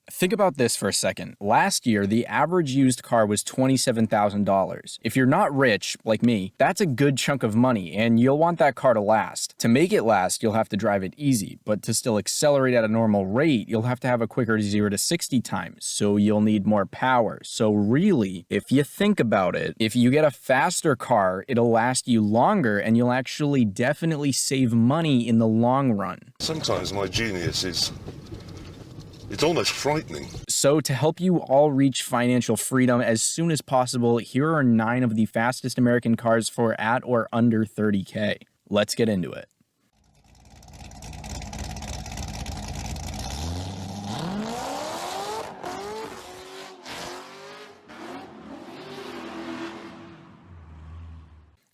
Think about this for a second. Last year, the average used car was $27,000. If you're not rich, like me, that's a good chunk of money, and you'll want that car to last. To make it last, you'll have to drive it easy, but to still accelerate at a normal rate, you'll have to have a quicker 0 to 60 time, so you'll need more power. So really, if you think about it, if you get a faster car, it'll last you longer, and you'll actually definitely save money in the long run. Sometimes my genius is... it's almost frightening. So to help you all reach financial freedom as soon as possible, here are 9 of the fastest American cars for at or under 30K. Let's get into it.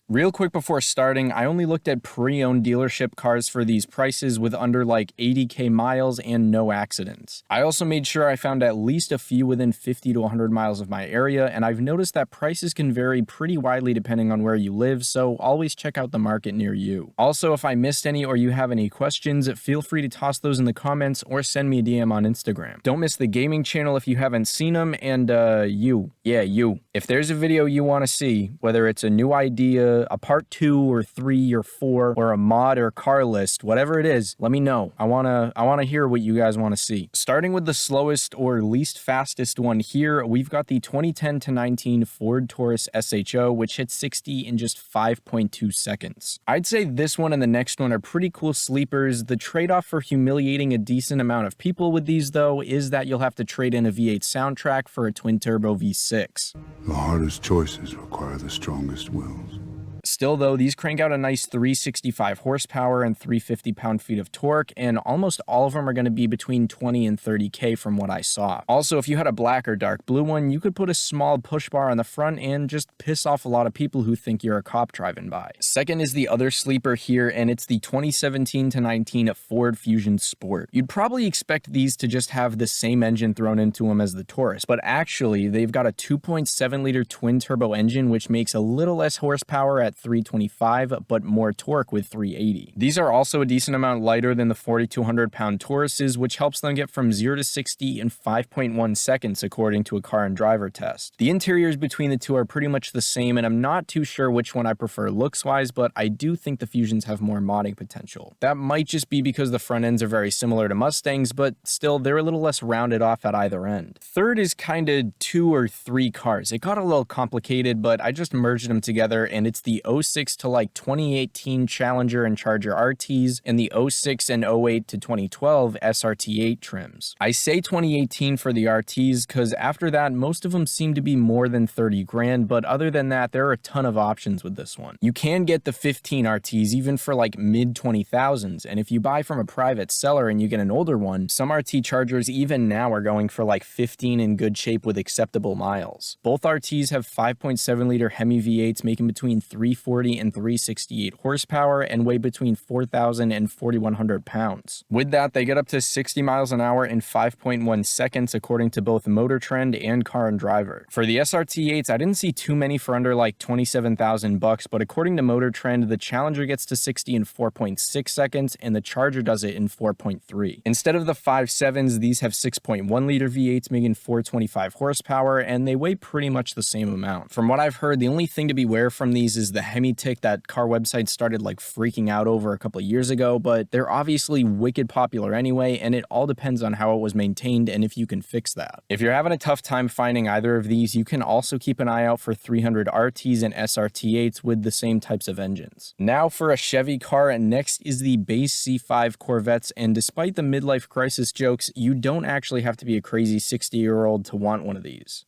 Real quick before starting, I only looked at pre-owned dealership cars for these prices with under like 80K miles and no accidents. I also made sure I found at least a few within 50 to 100 miles of my area, and I've noticed that prices can vary pretty widely depending on where you live, so always check out the market near you. Also, if I missed any or you have any questions, feel free to toss those in the comments or send me a DM on Instagram. Don't miss the gaming channel if you haven't seen them, and you. If there's a video you want to see, whether it's a new idea, a part 2 or 3 or 4, or a mod or car list, whatever it is, let me know. I wanna hear what you guys want to see. Starting with the slowest or least fastest one here, we've got the 2010 to 19 Ford Taurus SHO, which hit 60 in just 5.2 seconds. I'd say this one and the next one are pretty cool sleepers. The trade-off for humiliating a decent amount of people with these, though, is that you'll have to trade in a V8 soundtrack for a twin-turbo V6. The hardest choices require the strongest wills. Still though, these crank out a nice 365 horsepower and 350 pound-feet of torque, and almost all of them are going to be between 20 and 30K from what I saw. Also, if you had a black or dark blue one, you could put a small push bar on the front and just piss off a lot of people who think you're a cop driving by. Second is the other sleeper here, and it's the 2017 to 19 Ford Fusion Sport. You'd probably expect these to just have the same engine thrown into them as the Taurus, but actually they've got a 2.7 liter twin turbo engine, which makes a little less horsepower at 325, but more torque with 380. These are also a decent amount lighter than the 4,200 pound Tauruses, which helps them get from 0 to 60 in 5.1 seconds according to a car and driver test. The interiors between the two are pretty much the same, and I'm not too sure which one I prefer looks wise, but I do think the Fusions have more modding potential. That might just be because the front ends are very similar to Mustangs, but still they're a little less rounded off at either end. Third is kinda 2 or 3 cars. It got a little complicated, but I just merged them together, and it's the 06 to like 2018 Challenger and Charger RTs and the 06 and 08 to 2012 SRT8 trims. I say 2018 for the RTs because after that, most of them seem to be more than 30 grand, but other than that, there are a ton of options with this one. You can get the 15 RTs even for like mid 20,000s, and if you buy from a private seller and you get an older one, some RT Chargers even now are going for like 15 in good shape with acceptable miles. Both RTs have 5.7 liter Hemi V8s making between 340 and 368 horsepower and weigh between 4,000 and 4,100 pounds. With that, they get up to 60 miles an hour in 5.1 seconds according to both Motor Trend and Car and Driver. For the SRT8s, I didn't see too many for under like 27,000 bucks, but according to Motor Trend, the Challenger gets to 60 in 4.6 seconds and the Charger does it in 4.3. Instead of the 5.7s, these have 6.1 liter V8s making 425 horsepower, and they weigh pretty much the same amount. From what I've heard, the only thing to beware from these is the Hemi tick that car websites started like freaking out over a couple of years ago, but they're obviously wicked popular anyway, and it all depends on how it was maintained and if you can fix that. If you're having a tough time finding either of these, you can also keep an eye out for 300 RTs and SRT8s with the same types of engines. Now for a Chevy car, and next is the base C5 Corvettes, and despite the midlife crisis jokes, you don't actually have to be a crazy 60-year-old to want one of these.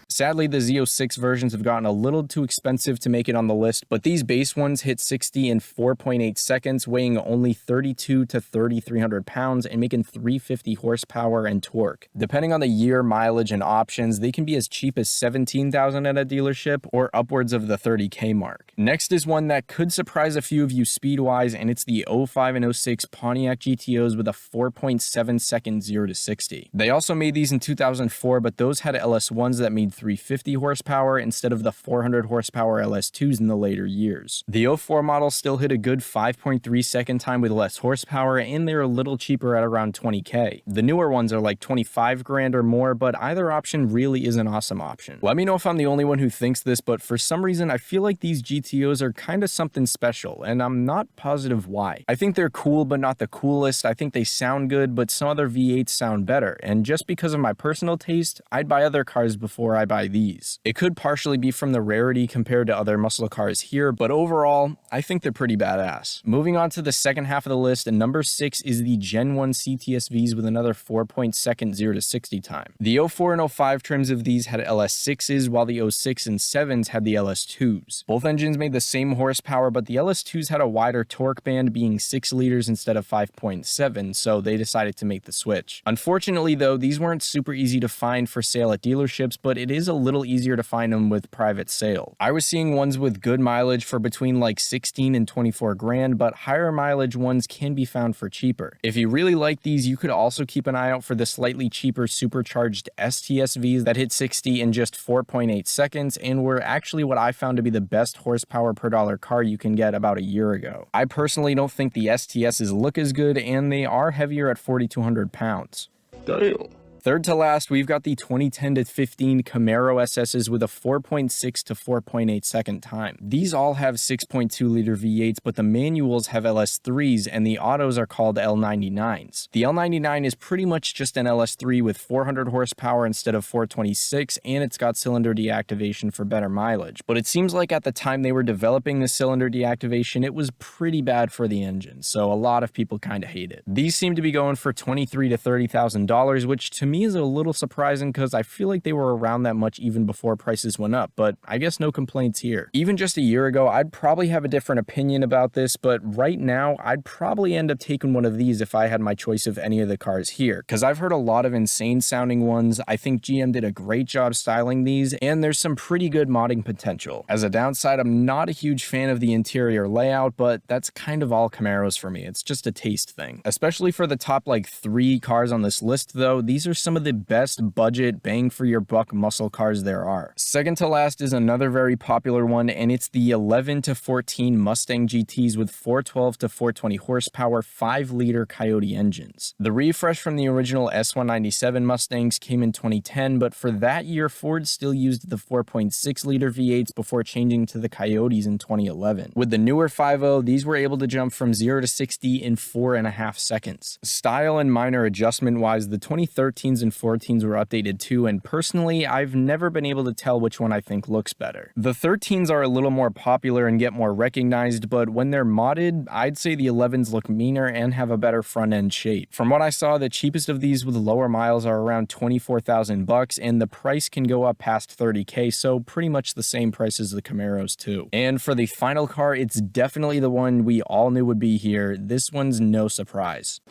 Sadly, the Z06 versions have gotten a little too expensive to make it on the list, but these base ones hit 60 in 4.8 seconds, weighing only 32 to 3,300 pounds and making 350 horsepower and torque. Depending on the year, mileage, and options, they can be as cheap as $17,000 at a dealership or upwards of the 30K mark. Next is one that could surprise a few of you speed-wise, and it's the 05 and 06 Pontiac GTOs with a 4.7 second 0 to 60. They also made these in 2004, but those had LS1s that made 350 horsepower instead of the 400 horsepower LS2s in the later years. The 04 model still hit a good 5.3 second time with less horsepower, and they're a little cheaper at around 20k. The newer ones are like 25 grand or more, but either option really is an awesome option. Let me know if I'm the only one who thinks this, but for some reason I feel like these GTOs are kind of something special, and I'm not positive why. I think they're cool, but not the coolest. I think they sound good, but some other V8s sound better, and just because of my personal taste, I'd buy other cars before I buy these. It could partially be from the rarity compared to other muscle cars here, but overall, I think they're pretty badass. Moving on to the second half of the list, and number 6 is the Gen 1 CTSVs with another 4.2 0 to 60 time. The 04 and 05 trims of these had LS6s, while the 06 and 7s had the LS2s. Both engines made the same horsepower, but the LS2s had a wider torque band, being 6 liters instead of 5.7, so they decided to make the switch. Unfortunately though, these weren't super easy to find for sale at dealerships, but it is a little easier to find them with private sale. I was seeing ones with good mileage for between like 16 and 24 grand, but higher mileage ones can be found for cheaper. If you really like these, you could also keep an eye out for the slightly cheaper supercharged STSVs that hit 60 in just 4.8 seconds and were actually what I found to be the best horsepower per dollar car you can get about a year ago. I personally don't think the STSs look as good, and they are heavier at 4,200 pounds. Damn. Third to last, we've got the 2010 to 15 Camaro SSs with a 4.6 to 4.8 second time. These all have 6.2 liter V8s, but the manuals have LS3s and the autos are called L99s. The L99 is pretty much just an LS3 with 400 horsepower instead of 426, and it's got cylinder deactivation for better mileage. But it seems like at the time they were developing the cylinder deactivation, it was pretty bad for the engine, so a lot of people kind of hate it. These seem to be going for $23,000 to $30,000, which to me is a little surprising because I feel like they were around that much even before prices went up, but I guess no complaints here. Even just a year ago, I'd probably have a different opinion about this, but right now, I'd probably end up taking one of these if I had my choice of any of the cars here, because I've heard a lot of insane sounding ones. I think GM did a great job styling these, and there's some pretty good modding potential. As a downside, I'm not a huge fan of the interior layout, but that's kind of all Camaros for me. It's just a taste thing. Especially for the top like 3 cars on this list though, these are some of the best budget bang for your buck muscle cars there are. Second to last is another very popular one, and it's the 11 to 14 Mustang GTs with 412 to 420 horsepower 5-liter Coyote engines. The refresh from the original S197 Mustangs came in 2010, but for that year Ford still used the 4.6 liter V8s before changing to the Coyotes in 2011. With the newer 5.0, these were able to jump from 0 to 60 in 4.5 seconds. Style and minor adjustment wise, the 2013s and 14s were updated too, and personally, I've never been able to tell which one I think looks better. The 13s are a little more popular and get more recognized, but when they're modded, I'd say the 11s look meaner and have a better front end shape. From what I saw, the cheapest of these with lower miles are around $24,000, and the price can go up past 30k, so pretty much the same price as the Camaros too. And for the final car, it's definitely the one we all knew would be here. This one's no surprise.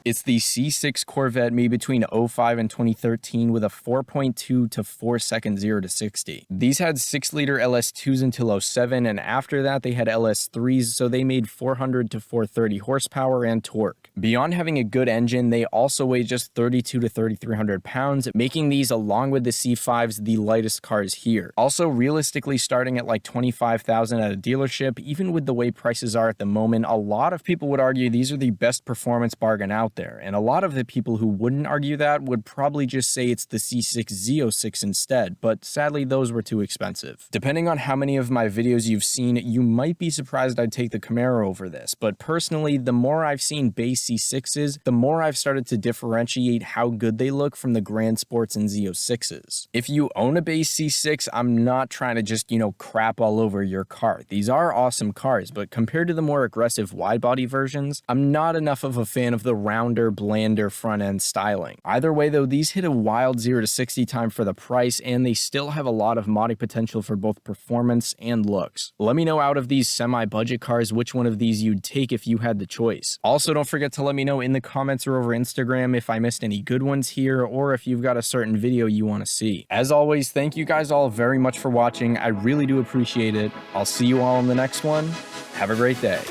It's the C6 Corvette made between 05 and 2013 with a 4.2 to 4 second 0 to 60. These had 6-liter LS2s until 07, and after that they had LS3s, so they made 400 to 430 horsepower and torque. Beyond having a good engine, they also weigh just 32 to 3,300 pounds, making these, along with the C5s, the lightest cars here. Also, realistically starting at like $25,000 at a dealership, even with the way prices are at the moment, a lot of people would argue these are the best performance bargain out there, and a lot of the people who wouldn't argue that would probably just say it's the C6 Z06 instead, but sadly those were too expensive. Depending on how many of my videos you've seen, you might be surprised I'd take the Camaro over this, but personally, the more I've seen base C6s, the more I've started to differentiate how good they look from the Grand Sports and Z06s. If you own a base C6, I'm not trying to just, crap all over your car. These are awesome cars, but compared to the more aggressive wide-body versions, I'm not enough of a fan of the rounder, blander front-end styling. Either way though, these hit a wild 0 to 60 time for the price, and they still have a lot of modding potential for both performance and looks. Let me know out of these semi-budget cars which one of these you'd take if you had the choice. Also, don't forget to let me know in the comments or over Instagram if I missed any good ones here, or if you've got a certain video you want to see. As always, thank you guys all very much for watching. I really do appreciate it. I'll see you all in the next one. Have a great day.